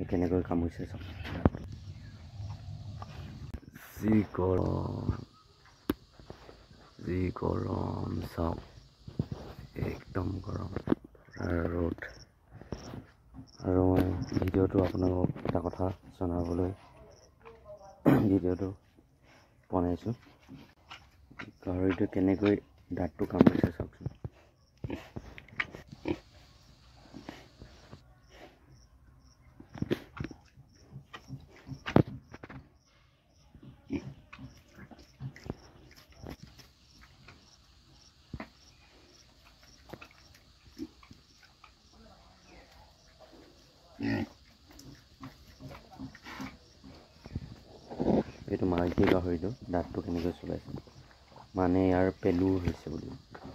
কেনেকৈ কামুৰিছে চাওক যি গৰম চাওক একদম গৰম ৰ'দ আৰু মই ভিডিঅ'টো আপোনালোকক এটা কথা জনাবলৈ ভিডিঅ'টো বনাইছোঁ গাহৰিটো কেনেকৈ দাঁতটো কামুৰিছে চাওকচোন এইটো মাইকী গাহৰিটো দাঁতটো কেনেকৈ চলাইছে মানে ইয়াৰ পেলু হৈছে বুলি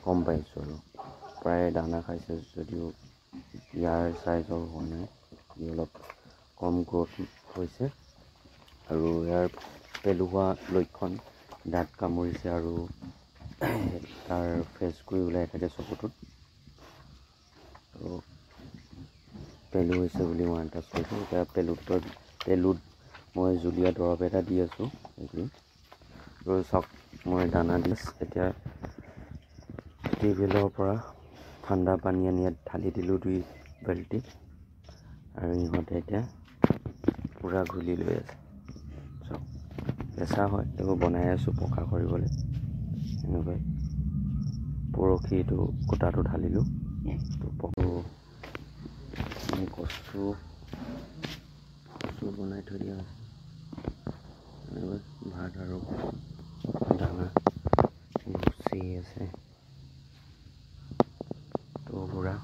গম পাইছোঁ আৰু প্ৰায় দানা খাইছে যদিও ইয়াৰ চাইজৰ হোৱা নাই অলপ কম গ্ৰ'থ হৈছে আৰু ইয়াৰ পেলু হোৱা লক্ষণ দাঁত কামুৰিছে আৰু তাৰ ফেচকুৰি ওলাই থাকে চকুটোত আৰু পেলু হৈছে বুলি মই আন্দাজ কৰিছোঁ এতিয়া পেলুত মই জুলীয়া দৰৱ এটা দি আছোঁ এইখিনি আৰু চাওক মই দানা দি এতিয়া টিউবৱেলৰ পৰা ঠাণ্ডা পানী আনি ইয়াত ঢালি দিলোঁ 2 বাল্টি আৰু ইহঁতে এতিয়া পূৰা ঘূলি লৈ আছে চাওক কেঁচা হয় এইবোৰ বনাই আছোঁ পকা কৰিবলৈ এনেকৈ পৰহি এইটো গোটাটো ঢালিলোঁ কচু বনাই থৈ দিয়া আছে ভাত আৰু দানা ভুচি আছে তোৰা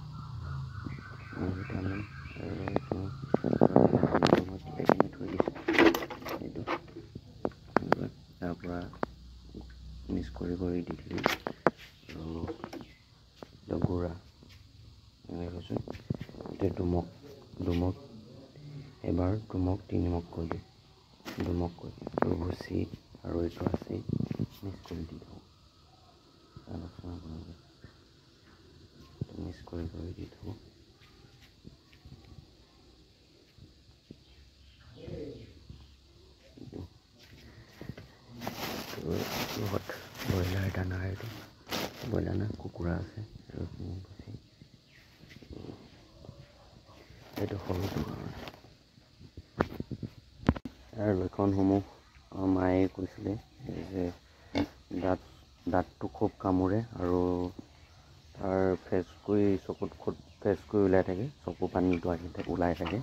ভিটামিন আৰু থৈ দিছোঁ এইটো তাৰ পৰা মিক্স কৰি দি দিলোঁ আৰু গুড়া এনেকৈ কৈছোঁ এতিয়া ডুমক এবাৰ ডুমক 3 মগ কৰিলোঁ ডুমককৈ আৰু ভুচি আৰু এইটো আছে মিক্স কৰি দি থওঁ মিক্স কৰি দি থওঁ ব্ৰইলাৰ দানা এইটো ব্ৰইলাৰ না কুকুৰা আছে আৰু ভুচি এইটো সৰুটো ইয়াৰ লক্ষণসমূহ মায়ে কৈছিলে যে দাঁতটো খুব কামোৰে আৰু তাৰ চকুত খুব ফেচকুৰি ওলাই থাকে চকু পানীটো ওলাই থাকে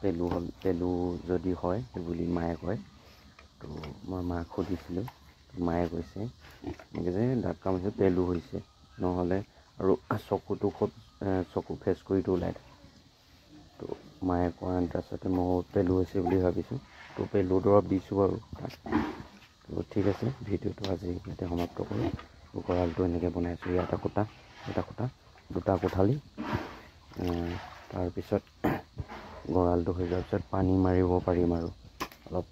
পেলু যদি হয় বুলি মায়ে কয় তো মই মাক সুধিছিলোঁ মায়ে কৈছে এনেকৈ যে দাঁত কামুৰিছে পেলু হৈছে নহ'লে আৰু চকুটো খুব চকু ফেচকুৰিটো ওলাই থাকে তো মায়ে কোৱা আন্দাজতে মই পেলু হৈছে বুলি ভাবিছোঁ তো পেলু দৰৱ দিছোঁ বাৰু তাত তো ঠিক আছে ভিডিঅ'টো আজি ইয়াতে সমাপ্ত কৰোঁ গঁৰালটো এনেকৈ বনাইছোঁ এটা খুটা দুটা কোঠালি তাৰপিছত গঁৰালটো হৈ যোৱাৰ পিছত পানী মাৰিব পাৰিম আৰু অলপ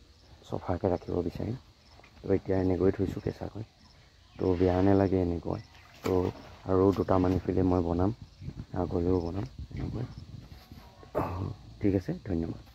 চফাকৈ ৰাখিব বিচাৰিম তো এতিয়া এনেকৈ থৈছোঁ কেঁচাকৈ তো বেয়া নালাগে এনেকৈ তো আৰু দুটামান ইফালে মই বনাম আগলৈও বনাম এনেকৈ ঠিক আছে ধন্যবাদ